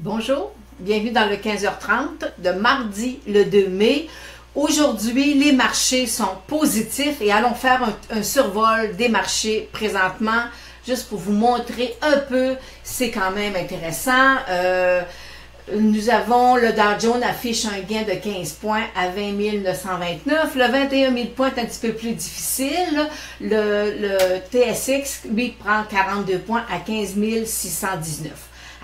Bonjour, bienvenue dans le 15h30 de mardi le 2 mai. Aujourd'hui, les marchés sont positifs et allons faire un survol des marchés présentement, juste pour vous montrer un peu, c'est quand même intéressant. Nous avons le Dow Jones affiche un gain de 15 points à 20 929. Le 21 000 points est un petit peu plus difficile. Le TSX, lui, prend 42 points à 15 619.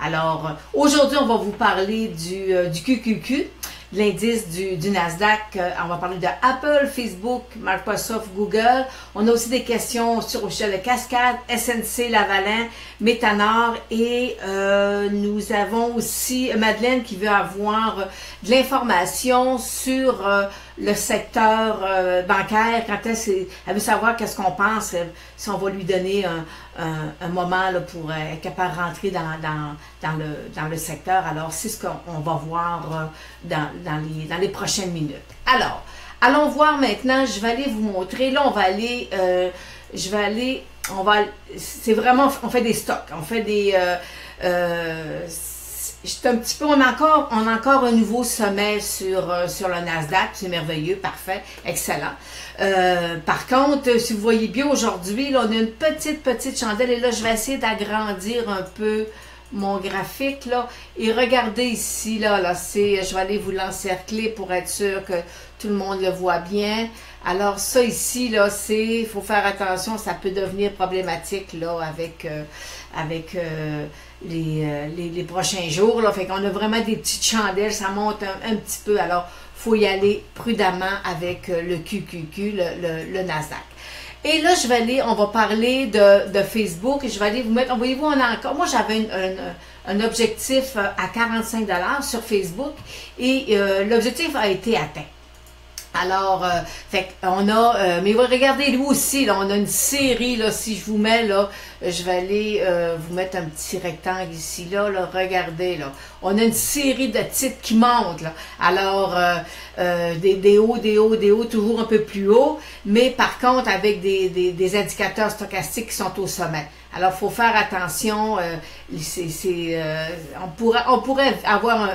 Alors, aujourd'hui, on va vous parler du QQQ, l'indice du Nasdaq. On va parler de Apple, Facebook, Microsoft, Google. On a aussi des questions sur le Cascade, SNC, Lavalin, Métanor et nous avons aussi Madeleine qui veut avoir de l'information sur le secteur bancaire. Quand elle veut savoir qu'est-ce qu'on pense, si on va lui donner un moment là, pour être capable de rentrer dans le secteur. Alors, c'est ce qu'on va voir dans les prochaines minutes. Alors, allons voir maintenant, je vais aller vous montrer. Là, on va aller, c'est vraiment, on fait des stocks, on fait des, c'est un petit peu, on a encore un nouveau sommet sur le Nasdaq, c'est merveilleux, parfait, excellent. Par contre, si vous voyez bien aujourd'hui, là, on a une petite chandelle et là, je vais essayer d'agrandir un peu mon graphique, là, et regardez ici, là, je vais aller vous l'encercler pour être sûr que tout le monde le voit bien. Alors, ça ici, là, il faut faire attention, ça peut devenir problématique, là, avec les prochains jours, là. Fait qu'on a vraiment des petites chandelles, ça monte un petit peu, alors, faut y aller prudemment avec le QQQ, le Nasdaq. Et là, on va parler de Facebook. Je vais aller vous mettre, voyez-vous, moi j'avais un objectif à 45 $ sur Facebook et l'objectif a été atteint. Alors, on a, mais regardez, lui aussi, là, on a une série, là, si je vous mets, là, je vais aller vous mettre un petit rectangle ici, là, regardez, là, on a une série de titres qui montent, là, alors, des hauts, toujours un peu plus haut, mais par contre, avec des indicateurs stochastiques qui sont au sommet. Alors, il faut faire attention, on pourrait avoir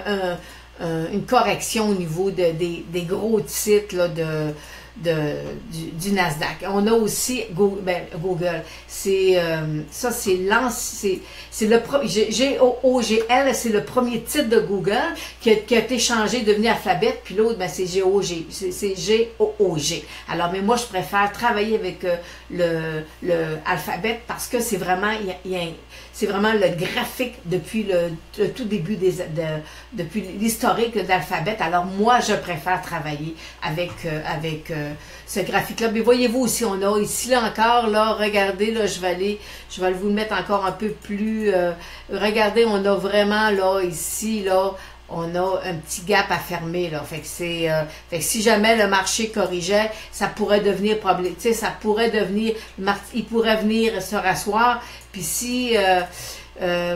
une correction au niveau des gros titres là, du Nasdaq. On a aussi Google. C'est GOOGL, c'est le premier titre de Google qui a été changé, devenu Alphabet, puis l'autre, c'est GOG. C'est GOOG. Alors, mais moi, je préfère travailler avec le Alphabet parce que c'est vraiment, c'est vraiment le graphique depuis le tout début depuis l'historique d'Alphabet. Alors, moi, je préfère travailler avec ce graphique-là. Mais voyez-vous aussi, on a ici, là encore, là, regardez, là, je vais vous le mettre encore un peu plus, regardez, on a vraiment, là, ici, là, on a un petit gap à fermer, là. Fait que si jamais le marché corrigeait, ça pourrait devenir problème, tu sais, ça pourrait devenir, il pourrait venir se rasseoir, puis si,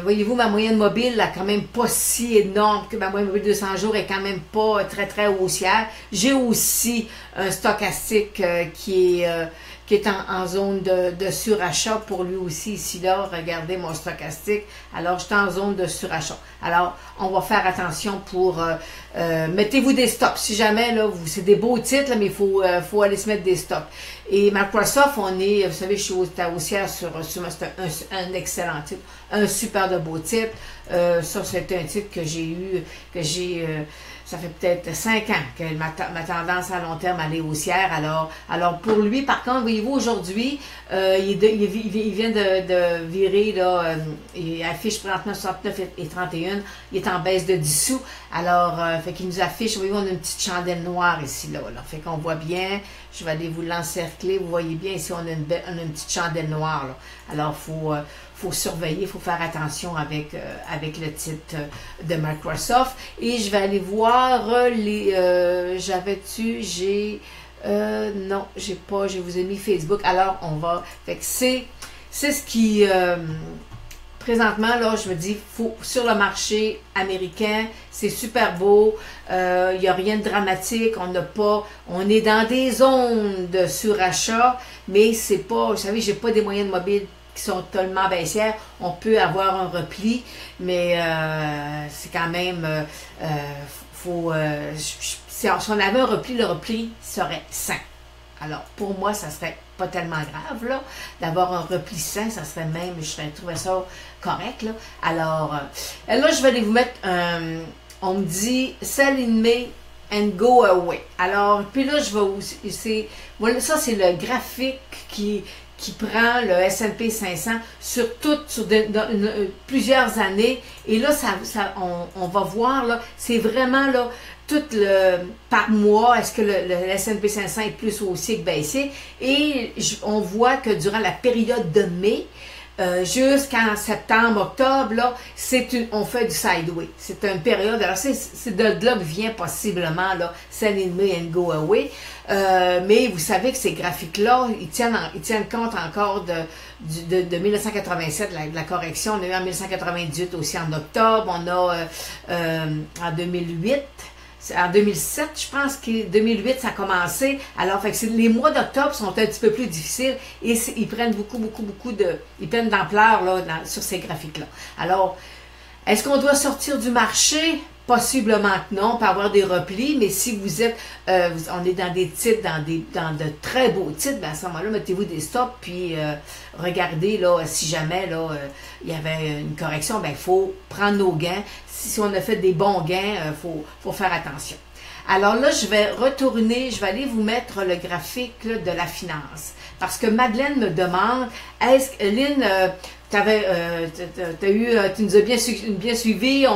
voyez-vous, ma moyenne mobile, là, quand même pas si énorme, que ma moyenne mobile 200 jours est quand même pas très haussière. J'ai aussi un stochastique qui est en zone de surachat pour lui aussi, ici, là, regardez mon stochastique. Alors, je suis en zone de surachat. Alors, on va faire attention pour, mettez-vous des stops. Si jamais, là, c'est des beaux titres, là, mais il faut aller se mettre des stops. Et Microsoft, vous savez, je suis haussière sur c'est un excellent titre, un super de beau titre. Ça, c'était un titre que j'ai ça fait peut-être 5 ans que ma tendance à long terme elle est haussière. Alors pour lui, par contre, voyez-vous, aujourd'hui, il vient de virer, là, il affiche présentement 69 et 31, il est en baisse de 10 sous. Alors, fait qu'il nous affiche, voyez-vous, on a une petite chandelle noire ici, là. Fait qu'on voit bien, je vais aller vous l'encercler, vous voyez bien, ici, on a une petite chandelle noire, là. Alors, faut surveiller, il faut faire attention avec le titre de Microsoft. Et je vais aller voir non, j'ai pas, je vous ai mis Facebook. Alors, on va, fait que c'est ce qui, présentement, là, je me dis, sur le marché américain, c'est super beau, il n'y a rien de dramatique, on est dans des zones de surachat, mais c'est pas, vous savez, j'ai pas des moyennes mobiles qui sont totalement baissières, on peut avoir un repli, mais c'est quand même, si on avait un repli, le repli serait sain. Alors, pour moi, ça serait pas tellement grave, là, d'avoir un repli sain, ça serait même, je trouvais ça correct, là. Alors, là, je vais aller vous mettre, on me dit, sell in May and go away. Alors, puis là, je vais aussi, voilà, ça, c'est le graphique qui prend le S&P 500 sur plusieurs années. Et là, on va voir, là, c'est vraiment, là, par mois, est-ce que le S&P 500 est plus haussier que baissier? Et on voit que durant la période de mai, jusqu'en septembre, octobre, là, on fait du sideway. C'est une période, alors c'est de là que vient possiblement, là, sell in May and go away. Mais vous savez que ces graphiques-là, ils tiennent compte encore de 1987, de la correction. On a eu en 1998 aussi en octobre, on a en 2008. En 2007, je pense que 2008, ça a commencé. Alors, fait que les mois d'octobre sont un petit peu plus difficiles et ils prennent beaucoup ils prennent d'ampleur là, sur ces graphiques-là. Alors, est-ce qu'on doit sortir du marché? Possiblement que non, on peut avoir des replis, mais si vous êtes, on est dans des titres, dans de très beaux titres, ben à ce moment-là, mettez-vous des stops, puis regardez, là, si jamais, là, il y avait une correction, ben il faut prendre nos gains. Si on a fait des bons gains, faut faire attention. Alors là, je vais aller vous mettre le graphique là, de la finance. Parce que Madeleine me demande, est-ce que, Lynn, tu nous as bien suivi,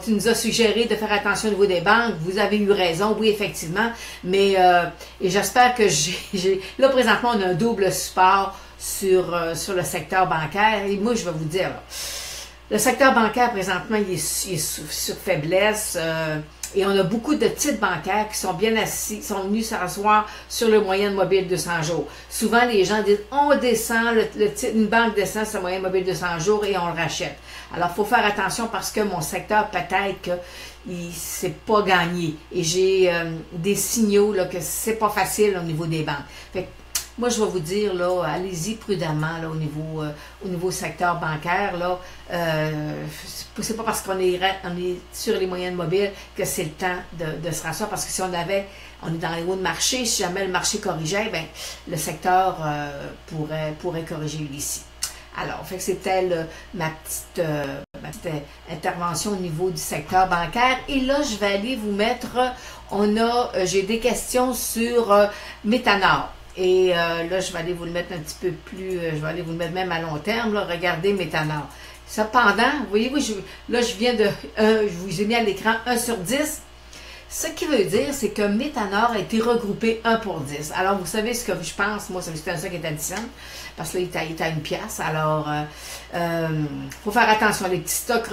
tu nous as suggéré de faire attention au niveau des banques, vous avez eu raison, oui, effectivement, mais et j'espère que là, présentement, on a un double support sur le secteur bancaire, et moi, je vais vous dire, là, le secteur bancaire, présentement, il est sur faiblesse, et on a beaucoup de titres bancaires qui sont bien assis, qui sont venus s'asseoir sur le moyenne mobile 200 jours. Souvent, les gens disent, on descend, une banque descend sur le moyenne mobile 200 jours et on le rachète. Alors, il faut faire attention parce que mon secteur, peut-être que c'est pas gagné. Et j'ai des signaux là, que c'est pas facile au niveau des banques. Fait que, moi, je vais vous dire, là, allez-y prudemment là, au niveau secteur bancaire. Là, c'est pas parce qu'on est sur les moyennes mobiles que c'est le temps de se rasseoir. Parce que si on est dans les hauts de marché, si jamais le marché corrigeait, ben, le secteur pourrait corriger lui ici. Alors, fait que c'était ma petite intervention au niveau du secteur bancaire. Et là, je vais aller vous mettre, j'ai des questions sur Métanor. Et là, je vais aller vous le mettre un petit peu plus, je vais aller vous le mettre même à long terme, là, regardez Métanor. Cependant, voyez-vous, je vous ai mis à l'écran 1 sur 10. Ce qui veut dire, c'est que Métanor a été regroupé 1 pour 10. Alors, vous savez ce que je pense, moi, c'est un ça qui est à 10 cents, parce que là, il est à une pièce. Alors, faut faire attention. Les petits stocks,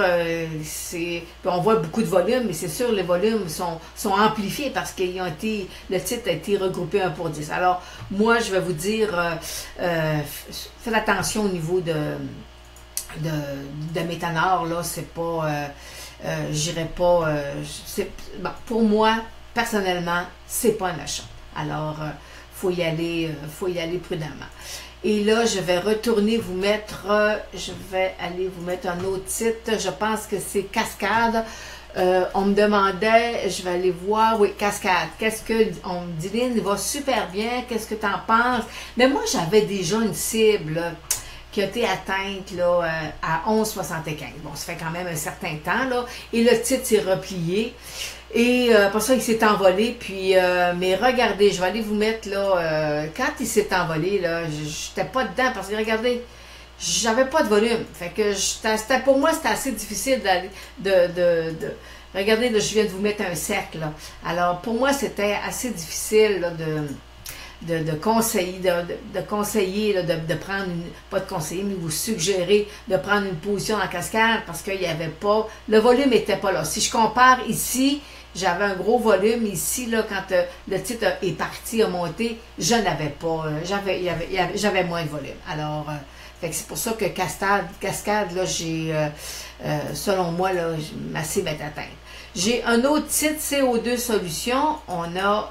on voit beaucoup de volumes, mais c'est sûr, les volumes sont amplifiés parce qu'ils ont été, le titre a été regroupé 1 pour 10. Alors, moi, je vais vous dire, faites attention au niveau de Métanor, là, c'est pas... j'irai pas... bon, pour moi, personnellement, c'est pas un achat. Alors, faut y aller prudemment. Et là, je vais retourner vous mettre... je vais aller vous mettre un autre titre. Je pense que c'est Cascade. On me demandait, je vais aller voir, oui, Cascade. On me dit, Lynn, il va super bien, qu'est-ce que tu en penses? Mais moi, j'avais déjà une cible, là, qui a été atteinte là, à 11,75. Bon, ça fait quand même un certain temps, là. Et le titre s'est replié. Et pour ça, il s'est envolé. Puis, mais regardez, je vais aller vous mettre, là, quand il s'est envolé, là, j'étais pas dedans parce que, regardez, j'avais pas de volume. Fait que pour moi, c'était assez difficile d'aller, regardez, là, je viens de vous mettre un cercle, là. Alors, pour moi, c'était assez difficile, là, de conseiller, là, de prendre pas de conseiller, mais vous suggérer de prendre une position en cascade parce qu'il n'y avait pas, le volume n'était pas là. Si je compare ici, j'avais un gros volume ici, là, quand le titre est parti, a monté, je n'avais pas, j'avais moins de volume. Alors, c'est pour ça que Cascade, là, j'ai, selon moi, là, ma cible est atteinte. J'ai un autre titre, CO2 Solutions. On a,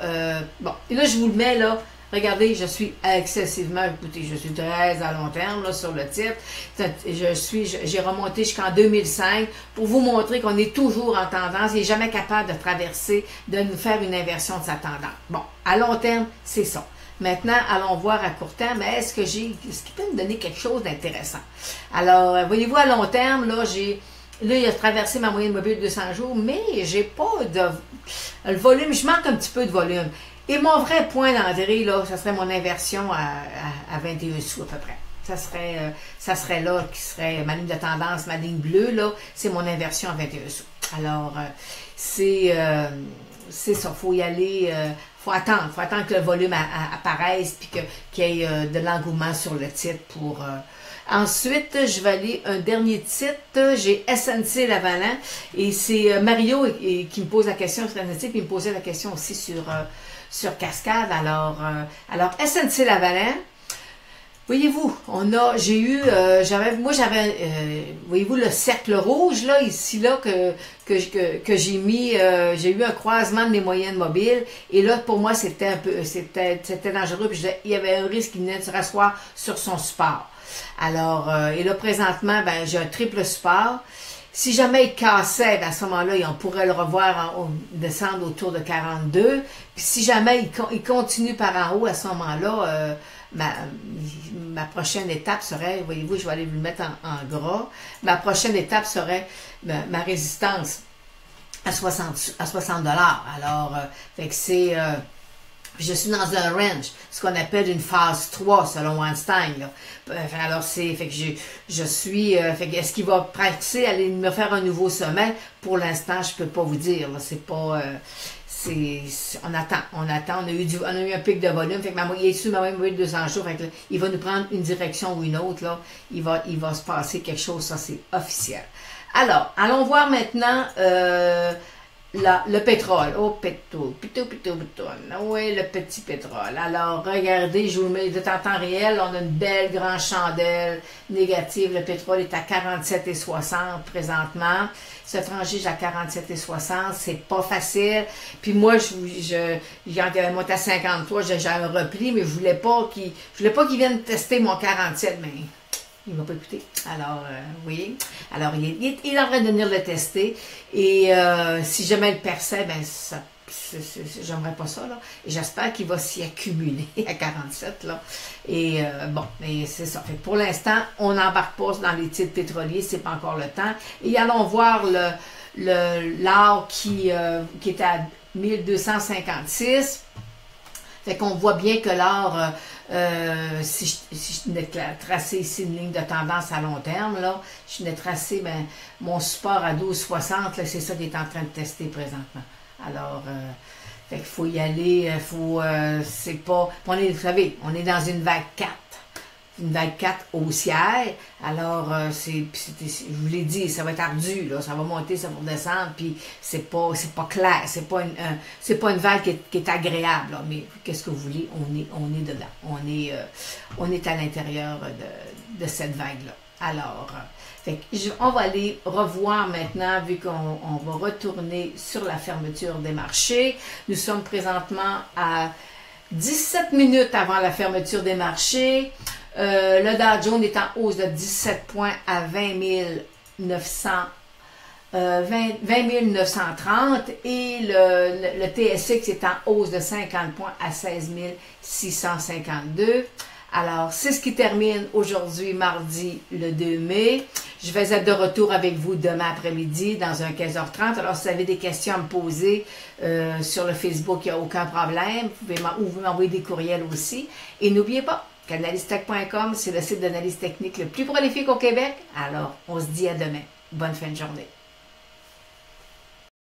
bon, et là, je vous le mets, là, Regardez, je suis excessivement, écoutez, je suis très à long terme là, sur le titre. J'ai remonté jusqu'en 2005 pour vous montrer qu'on est toujours en tendance. Il n'est jamais capable de traverser, de nous faire une inversion de sa tendance. Bon, à long terme, c'est ça. Maintenant, allons voir à court terme, est-ce qu'il peut me donner quelque chose d'intéressant? Alors, voyez-vous, à long terme, là, il a traversé ma moyenne mobile de 200 jours, mais j'ai pas de... Le volume, je manque un petit peu de volume. Et mon vrai point d'entrée, là, ça serait mon inversion à 21 sous à peu près. Ça serait là qui serait ma ligne de tendance, ma ligne bleue, là, c'est mon inversion à 21 sous. Alors, c'est ça, faut y aller... faut attendre que le volume apparaisse puis qu'il y ait de l'engouement sur le titre pour... Ensuite, je vais aller un dernier titre. J'ai SNC Lavalin et c'est Mario qui me pose la question sur SNC puis il me posait la question aussi sur Cascade. Alors SNC Lavalin, voyez-vous, voyez-vous le cercle rouge là ici là que j'ai mis, j'ai eu un croisement de mes moyennes mobiles et là pour moi c'était dangereux puis il y avait un risque qu'il venait de se rasseoir sur son support. Alors et là présentement ben j'ai un triple support. Si jamais il cassait, ben à ce moment-là, on pourrait le revoir descendre autour de 42. Puis si jamais il continue par en haut, à ce moment-là, ma prochaine étape serait, voyez-vous, je vais aller vous le mettre en gras, ma prochaine étape serait ma résistance à 60 $. Alors, fait que c'est... je suis dans un range, ce qu'on appelle une phase 3 selon Weinstein. Là. Alors fait que je suis, fait que est-ce qu'il va pratiquer aller me faire un nouveau sommet? Pour l'instant, je peux pas vous dire. Là, c'est pas, on attend. On a eu un pic de volume. Fait que il est sur ma moyenne mobile de 200 jours. Fait que là, il va nous prendre une direction ou une autre. Là, il va se passer quelque chose. Ça c'est officiel. Alors, allons voir maintenant. Le pétrole. Oh, pétrole. Oui, le petit pétrole. Alors, regardez, je vous le mets en temps réel. On a une belle grande chandelle négative. Le pétrole est à 47,60 présentement. Se transige à 47,60. C'est pas facile. Puis moi, il avait monté à 53. J'ai un repli, mais je voulais pas qu'il vienne tester mon 47, mais... il ne m'a pas écouté. Alors, oui. Alors, il est en train de venir le tester. Et si jamais il perçait, ben, j'aimerais pas ça, là. Et j'espère qu'il va s'y accumuler à 47, là. Et bon, et c'est ça. Fait que pour l'instant, on n'embarque pas dans les titres pétroliers, c'est pas encore le temps. Et allons voir l'or qui est à 1256. Fait qu'on voit bien que l'or, si je venais tracer ici une ligne de tendance à long terme, là, je venais tracer mon support à 12,60, c'est ça qu'il est en train de tester présentement. Alors, fait qu'il faut y aller, c'est pas, vous savez, on est dans une vague 4. Une vague 4 haussière, alors je vous l'ai dit, ça va être ardu, là, ça va monter, ça va descendre, puis c'est pas clair, c'est pas une vague qui est agréable, là, mais qu'est-ce que vous voulez, on est dedans, on est à l'intérieur de cette vague-là. Alors, on va aller revoir maintenant, vu qu'on va retourner sur la fermeture des marchés. Nous sommes présentement à 17 minutes avant la fermeture des marchés. Le Dow Jones est en hausse de 17 points à 20 930 et le TSX est en hausse de 50 points à 16 652. Alors, c'est ce qui termine aujourd'hui, mardi, le 2 mai. Je vais être de retour avec vous demain après-midi dans un 15h30. Alors, si vous avez des questions à me poser sur le Facebook, il n'y a aucun problème. Vous pouvez m'envoyer des courriels aussi. Et n'oubliez pas, canalistech.com, c'est le site d'analyse technique le plus prolifique au Québec. Alors, on se dit à demain. Bonne fin de journée.